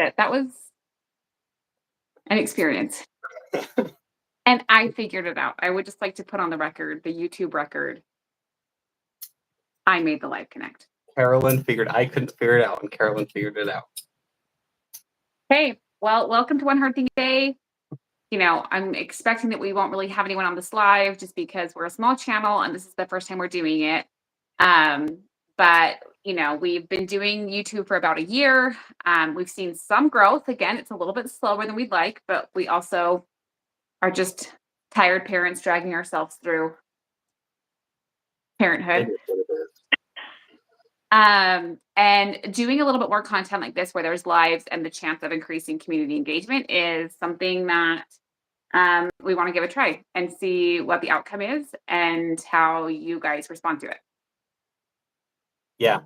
it. That was an experience. And I figured it out. I would just like to put on the record, the YouTube record. I made the live connect. Carolyn figured I couldn't figure it out, and Carolyn figured it out. Hey, well, welcome to One Hard Thing a Day. I'm expecting that we won't really have anyone on this live just because we're a small channel and this is the first time we're doing it. But we've been doing YouTube for about a year. We've seen some growth. Again, it's a little bit slower than we'd like, but we also are just tired parents dragging ourselves through parenthood. And doing a little bit more content like this where there's lives and the chance of increasing community engagement is something that we want to give a try and see what the outcome is and how you guys respond to it. Yeah,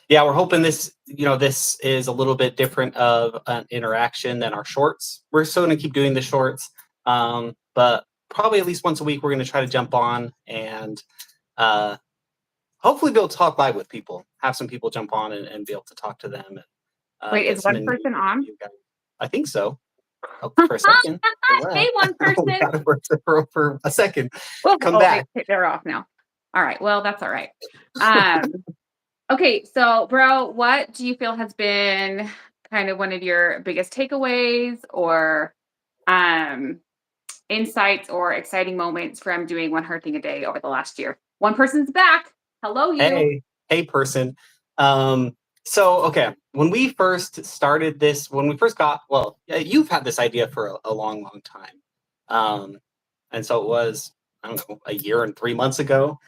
we're hoping this is a little bit different of an interaction than our shorts. We're still going to keep doing the shorts, but probably at least once a week we're going to try to jump on and hopefully be able to talk live with people, have some people jump on and be able to talk to them. And, wait, is one person on? I think so. Oh, for a second. Hey, one person. For a second. Well, come back. They're off now. All right. Well, that's all right. Okay. So, bro, what do you feel has been kind of one of your biggest takeaways or insights or exciting moments from doing One Hard Thing a Day over the last year? One person's back. Hello, you. Hey, person. So, okay, when we first started this, you've had this idea for a long, long time. And so it was, I don't know, a year and 3 months ago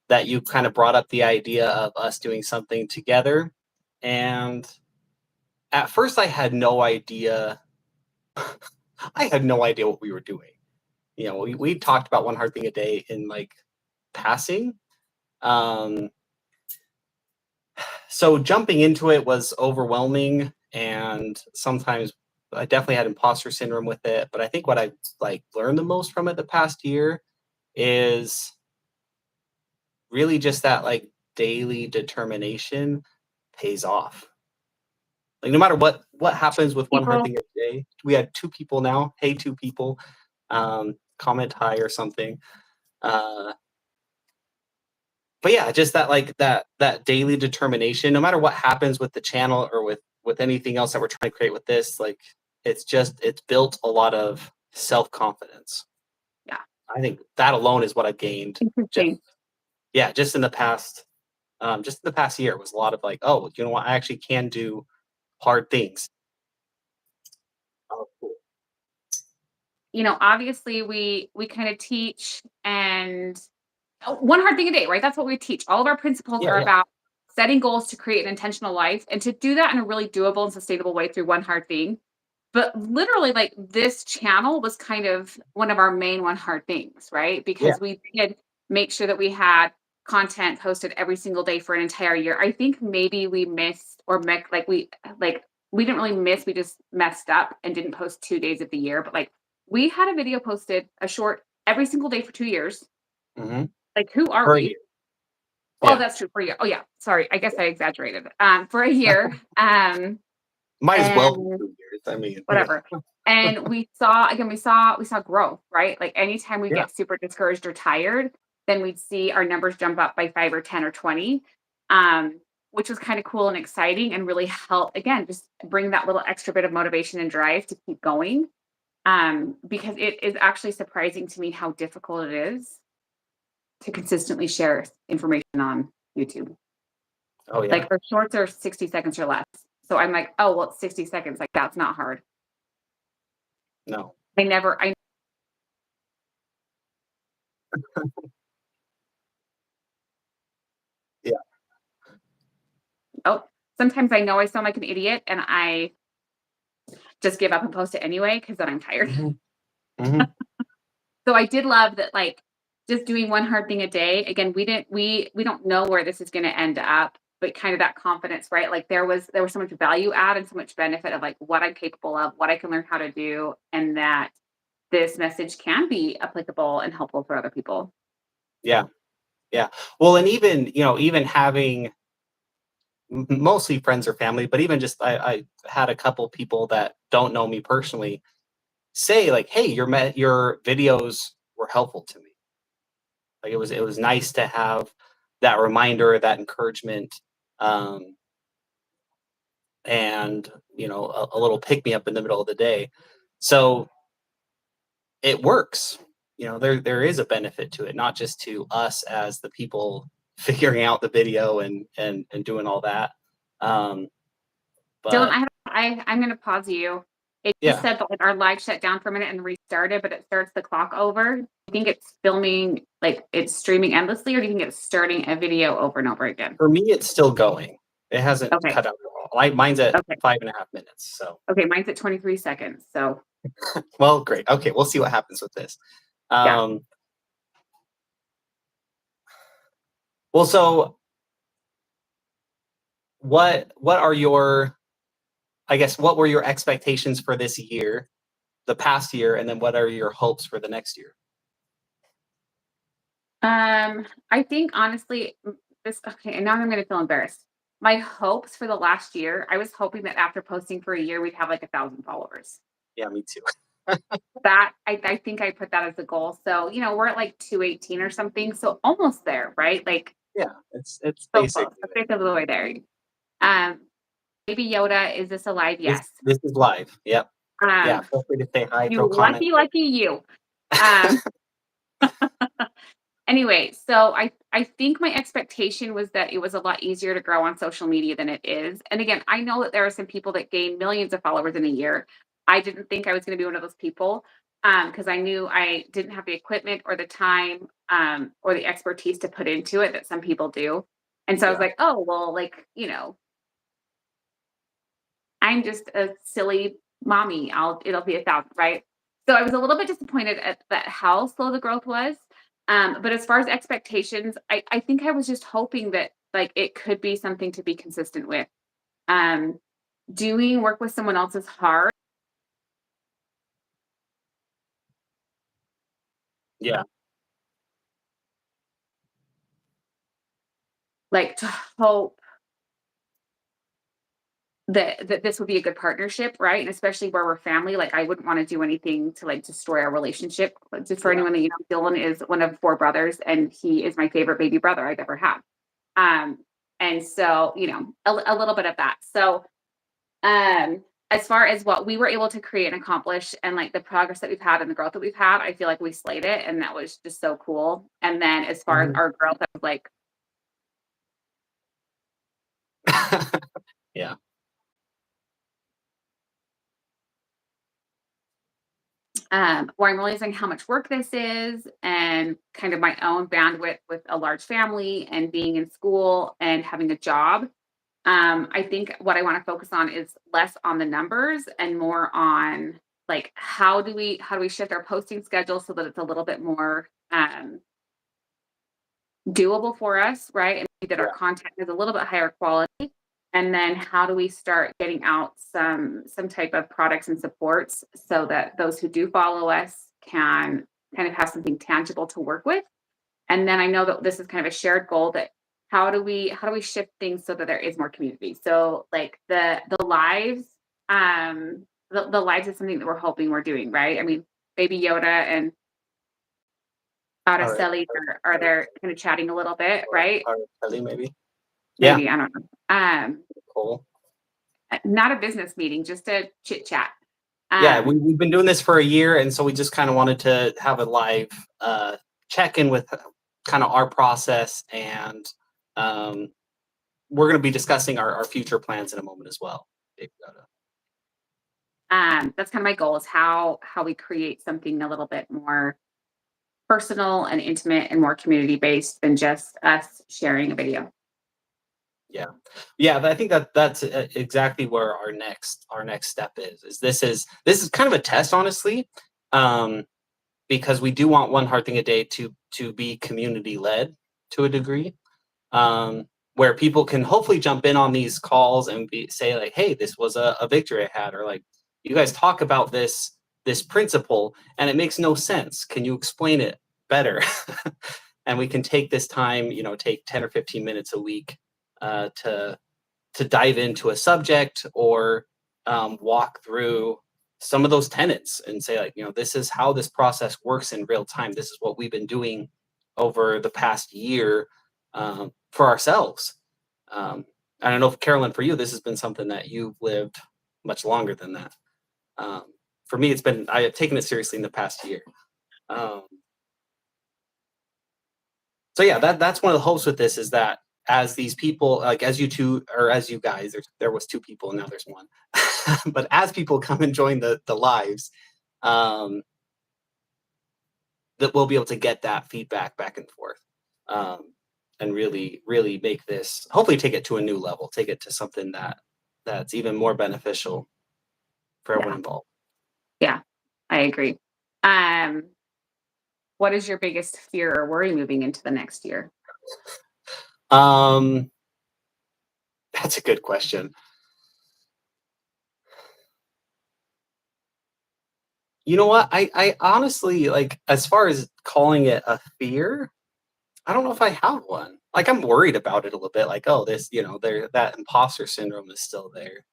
that you kind of brought up the idea of us doing something together. And at first I had no idea. I had no idea what we were doing. We talked about One Hard Thing a Day in like passing. So jumping into it was overwhelming, and sometimes I definitely had imposter syndrome with it. But I think what I learned the most from it the past year is really just that daily determination pays off. No matter what happens with One Hard Thing a Day, we had 2 people now. Hey, 2 people, comment hi or something. But yeah, just that daily determination, no matter what happens with the channel or with anything else that we're trying to create with this, it's built a lot of self-confidence. Yeah. I think that alone is what I've gained. Just in the past, year was a lot of oh, you know what, I actually can do hard things. Oh, cool. Obviously we kind of teach and One Hard Thing a Day, right? That's what we teach. All of our principles are about setting goals to create an intentional life and to do that in a really doable and sustainable way through one hard thing. But literally, this channel was kind of one of our main one hard things, right? Because we did make sure that we had content posted every single day for an entire year. I think maybe we missed we didn't really miss, we just messed up and didn't post 2 days of the year. But we had a video posted, a short, every single day for 2 years. Mm-hmm. Who are we? Oh, that's true. For a year. Oh, yeah. Sorry. I guess I exaggerated. For a year. Might as well be 2 years. I mean, whatever. And we saw growth, right? Anytime we get super discouraged or tired, then we'd see our numbers jump up by 5 or 10 or 20, which was kind of cool and exciting and really help, again, just bring that little extra bit of motivation and drive to keep going. Because it is actually surprising to me how difficult it is to consistently share information on YouTube. Oh yeah. Our shorts are 60 seconds or less. So I'm like, oh, well, it's 60 seconds. That's not hard. No. I Yeah. Oh, sometimes I know I sound like an idiot and I just give up and post it anyway because then I'm tired. Mm-hmm. So I did love that, just doing One Hard Thing a Day. Again, we don't know where this is going to end up, but kind of that confidence, right? There was so much value add and so much benefit of what I'm capable of, what I can learn how to do, and that this message can be applicable and helpful for other people. Yeah. Well, and even having mostly friends or family, but even just I had a couple people that don't know me personally say like, "Hey, your videos were helpful to me." Like it was nice to have that reminder, that encouragement, um, and a little pick me up in the middle of the day. So it works. There is a benefit to it, not just to us as the people figuring out the video and doing all that. Um, Dylan, but I'm gonna pause you. It just yeah, said that like our live shut down for a minute and restarted, but it starts the clock over. Do you think it's filming, like it's streaming endlessly, or do you think it's starting a video over and over again? for me, it's still going. It hasn't Okay. cut out at all. Mine's at Okay. 5.5 minutes. So, Okay. Mine's at 23 seconds. So well, great. Okay, we'll see what happens with this. yeah. Um, well, so what are your, I guess, what were your expectations for this year, the past year, and then what are your hopes for the next year? I think honestly, this okay, and now I'm gonna feel embarrassed. My hopes for the last year, I was hoping that after posting for a year, we'd have like 1,000 followers. Yeah, me too. That I think I put that as a goal. So, we're at like 218 or something. So almost there, right? Like Yeah, it's so close. basically A there. fifth of the way there. Um, Baby Yoda, is this alive? This Yes. this is live. Yep. Yeah, Um, feel free to say hi, you throw comments. lucky you. Um, anyway, so I think my expectation was that it was a lot easier to grow on social media than it is. And again, I know that there are some people that gain millions of followers in a year. I didn't think I was going to be one of those people because I knew I didn't have the equipment or the time or the expertise to put into it that some people do. And so I was Yeah. like, oh, well, like, I'm just a silly mommy. It'll be 1,000, right? So I was a little bit disappointed at that how slow the growth was. But as far as expectations, I think I was just hoping that like it could be something to be consistent with. Um, Doing work with someone else is hard. Yeah. Like to hope that this would be a good partnership, right? And especially where we're family, like I wouldn't want to do anything to like destroy our relationship. But just for Yeah. anyone that Dylan is one of four brothers, and he is my favorite baby brother I've ever had. Um, and so, a little bit of that. So, um, as far as what we were able to create and accomplish and like the progress that we've had and the growth that we've had, I feel like we slayed it. And that was just so cool. And then as far as Mhm. our growth, I was like, Yeah. where I'm realizing how much work this is and kind of my own bandwidth with a large family and being in school and having a job. I think what I want to focus on is less on the numbers and more on like how do we shift our posting schedule so that it's a little bit more doable for us, right? And that our Yeah. content is a little bit higher quality. And then how do we start getting out some type of products and supports so that those who do follow us can kind of have something tangible to work with. And then I know that this is kind of a shared goal that how do we shift things so that there is more community. So like the lives, the lives is something that we're hoping we're doing, right? I mean, Baby Yoda and All right. Araceli are there kind of chatting a little bit, right? Kelly, maybe. Yeah. Maybe, I don't know. Cool. Not a business meeting, just a chit chat. Yeah, Um, we've been doing this for a year, and so we just kind of wanted to have a live check in with kind of our process, and um, we're going to be discussing our future plans in a moment as well. Big Yoda. that's kind of my goal is how we create something a little bit more personal and intimate and more community based than just us sharing a video. Yeah, yeah. I think that's exactly where our next step is. This is kind of a test, honestly, um, because we do want one hard thing a day to be community led to a degree, where people can hopefully jump in on these calls and say like, "Hey, this was a victory I had," or like, "You guys talk about this principle and it makes no sense. Can you explain it better?" And we can take this time, take 10 or 15 minutes a week to dive into a subject or walk through some of those tenets and say, like, this is how this process works in real time. This is what we've been doing over the past year for ourselves. I don't know if, Carolyn, for you, this has been something that you've lived much longer than that. For me, I have taken it seriously in the past year. So yeah, that's one of the hopes with this, is that as these people, like as you two, or as you guys, there was two people and now there's one, but as people come and join the lives, that we'll be able to get that feedback back and forth, and really, really make this, hopefully take it to a new level, take it to something that's even more beneficial for everyone involved. Yeah, I agree. What is your biggest fear or worry moving into the next year? That's a good question. You know what? I honestly, like, as far as calling it a fear, I don't know if I have one. Like, I'm worried about it a little bit. Like, oh, this, that imposter syndrome is still there,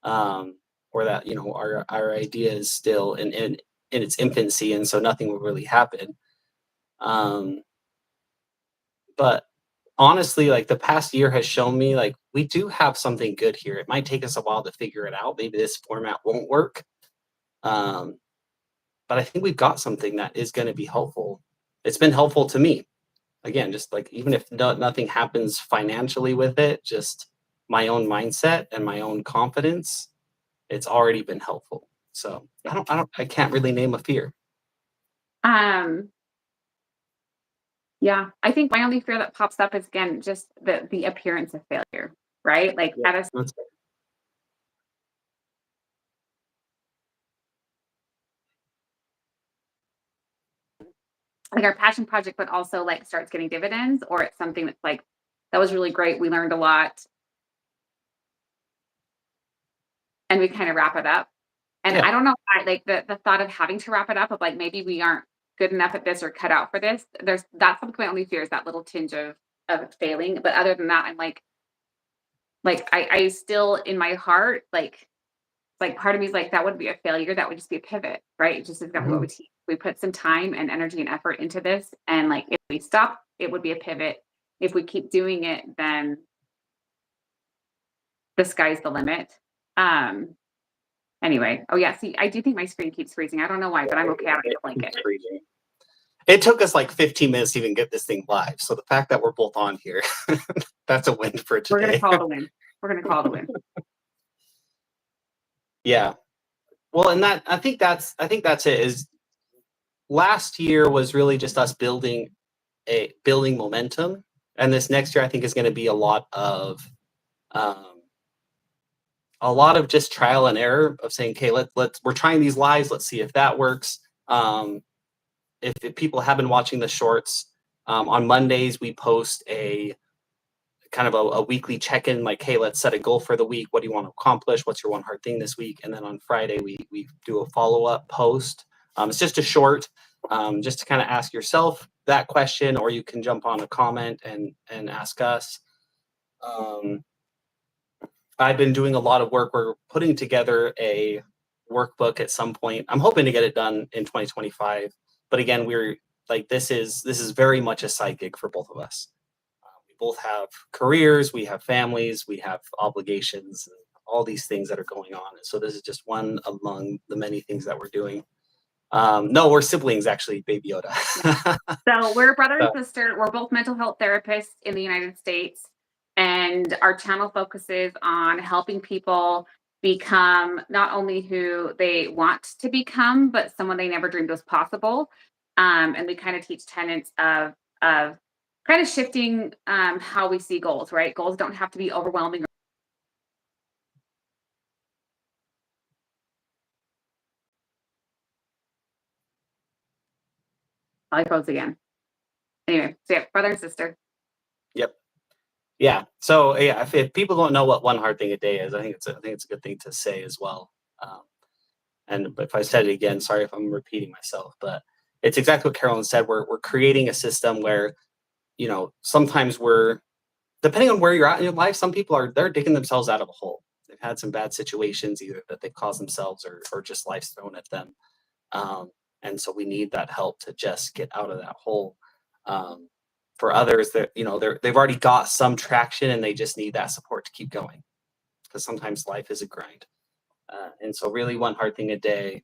or that our idea is still in its infancy, and so nothing will really happen. But honestly, like, the past year has shown me, like, we do have something good here. It might take us a while to figure it out. Maybe this format won't work. But I think we've got something that is going to be helpful. It's been helpful to me. Again, just like, even if nothing happens financially with it, just my own mindset and my own confidence, it's already been helpful. So I can't really name a fear. Yeah, I think my only fear that pops up is, again, just the appearance of failure, right? Like, Yeah, at a like our passion project, but also like starts getting dividends, or it's something that's like, that was really great, we learned a lot, and we kind of wrap it up. And yeah, I don't know, I like the thought of having to wrap it up, of like, maybe we aren't good enough at this or cut out for this. That's something my only fear, is that little tinge of failing. But other than that, I'm like I still, in my heart, like part of me is like, that wouldn't be a failure, that would just be a pivot, right? It's just exactly what Mhm. we teach. We put some time and energy and effort into this, and like, if we stop, it would be a pivot. If we keep doing it, then the sky's the limit. Um, anyway, oh yeah, see, I do think my screen keeps freezing. I don't know why, but I'm okay. I don't need to blink it. It's freezing. It took us like 15 minutes to even get this thing live. So the fact that we're both on here, that's a win for We're gonna today. call it a win. We're gonna call it a win. Yeah. Well, and I think that's it. Is last year was really just us building momentum, and this next year I think is going to be um, a lot of just trial and error of saying, okay, we're trying these lives, let's see if that works. If people have been watching the shorts, on Mondays we post a kind of a weekly check-in, like, hey, let's set a goal for the week. What do you want to accomplish? What's your one hard thing this week? And then on Friday we do a follow-up post. It's just a short, just to kind of ask yourself that question, or you can jump on a comment and ask us. um, I've been doing a lot of work. We're putting together a workbook at some point. I'm hoping to get it done in 2025. But again, we're like, this is very much a side gig for both of us. We both have careers, we have families, we have obligations, and all these things that are going on. And so this is just one among the many things that we're doing. No, we're siblings, actually, Baby Yoda. So we're brother and So, sister. We're both mental health therapists in the United States. And our channel focuses on helping people become not only who they want to become, but someone they never dreamed was possible. And we kind of teach tenets of kind of shifting how we see goals, right? Goals don't have to be overwhelming. I pose again. Anyway, so yeah, brother and sister. yep. Yeah. So yeah, if people don't know what one hard thing a day is, I think it's a good thing to say as well. Um, and if I said it again, sorry if I'm repeating myself, but it's exactly what Carolyn said. We're creating a system where, sometimes we're depending on where you're at in your life, some people they're digging themselves out of a hole. They've had some bad situations either that they've caused themselves or just life's thrown at them. Um, and so we need that help to just get out of that hole. Um, for others that they've already got some traction and they just need that support to keep going because sometimes life is a grind. And so really one hard thing a day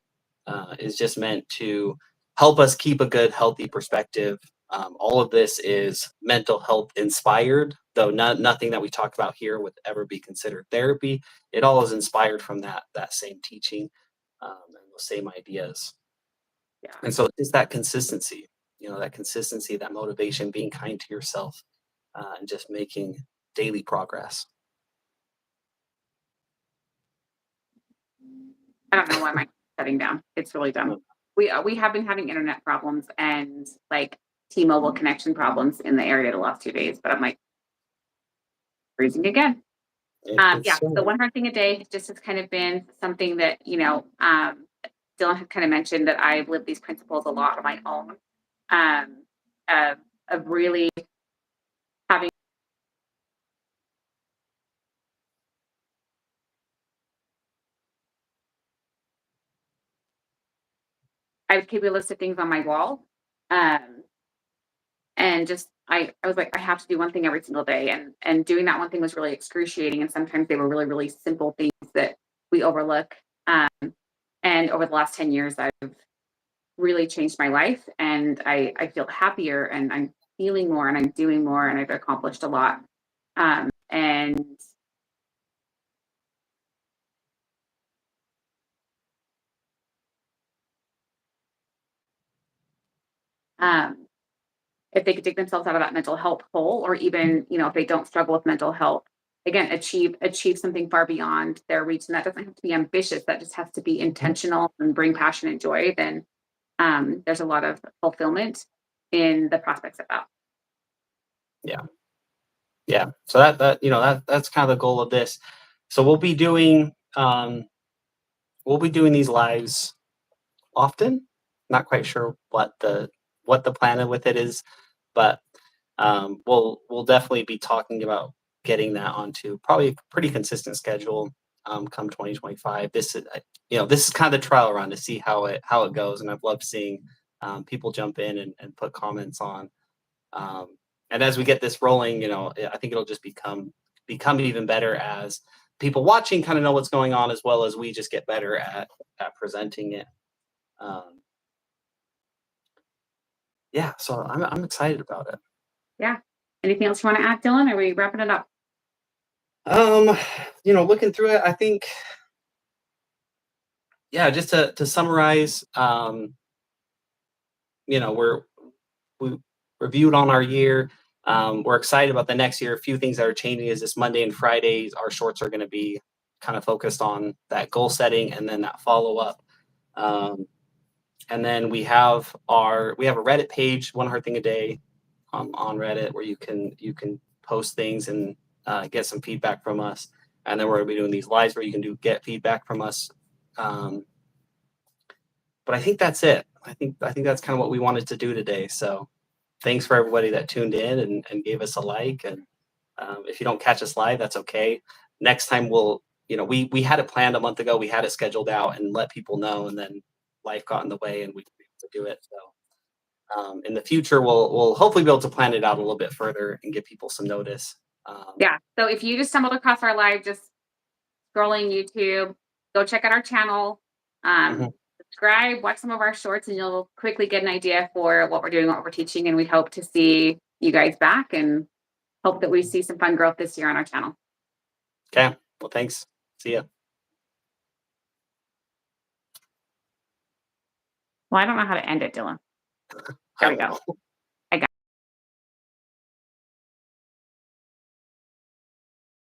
is just meant to help us keep a good, healthy perspective. All of this is mental health inspired, though nothing that we talk about here would ever be considered therapy. It all is inspired from that same teaching and those same ideas. Yeah. And so it's that consistency, that motivation, being kind to yourself, and just making daily progress. I don't know why my shutting down. It's really dumb. We have been having internet problems and like T-Mobile connection problems in the area the last 2 days, but I'm like freezing again. Yeah. So The one hard thing a day just has kind of been something that, Dylan had kind of mentioned that I've lived these principles a lot on my own. Um, of really having I would keep a list of things on my wall. Um, and just I was like, I have to do one thing every single day. And doing that one thing was really excruciating. And sometimes they were really, really simple things that we overlook. Um, and over the last 10 years, I've really changed my life and I feel happier and I'm feeling more and I'm doing more and I've accomplished a lot. And um, if they could dig themselves out of that mental health hole, or even, if they don't struggle with mental health, again, achieve something far beyond their reach. And that doesn't have to be ambitious. That just has to be intentional and bring passion and joy. Then there's a lot of fulfillment in the prospects of that. yeah, yeah. So that's kind of the goal of this. So we'll be doing these lives often. Not quite sure what the plan with it is, but we'll definitely be talking about getting that onto probably a pretty consistent schedule come 2025. This is kind of the trial run to see how it goes, and I've loved seeing people jump in and put comments on. Um, and as we get this rolling, I think it'll just become even better as people watching kind of know what's going on, as well as we just get better at presenting it. Um, yeah, so I'm excited about it. Yeah. Anything else you want to add, Dylan? Are we wrapping it up? Um, looking through it, I think, yeah, just to summarize, we reviewed on our year. We're excited about the next year. A few things that are changing is this Monday and Fridays, our shorts are going to be kind of focused on that goal setting and then that follow up. Um, and then we have a Reddit page, One Hard Thing a Day, on Reddit, where you can post things and get some feedback from us. And then we're going to be doing these lives where you can get feedback from us. Um, but I think that's it. I think that's kind of what we wanted to do today. So thanks for everybody that tuned in and gave us a like. And if you don't catch us live, that's okay. Next time we had it planned a month ago. We had it scheduled out and let people know, and then life got in the way and we didn't be able to do it. So in the future, we'll hopefully be able to plan it out a little bit further and give people some notice. Yeah. So if you just stumbled across our live, just scrolling YouTube, go check out our channel. Mhm. Subscribe, watch some of our shorts, and you'll quickly get an idea for what we're doing, what we're teaching. And we hope to see you guys back and hope that we see some fun growth this year on our channel. Okay. Well, thanks. See ya. Well, I don't know how to end it, Dylan. I There we don't go. know.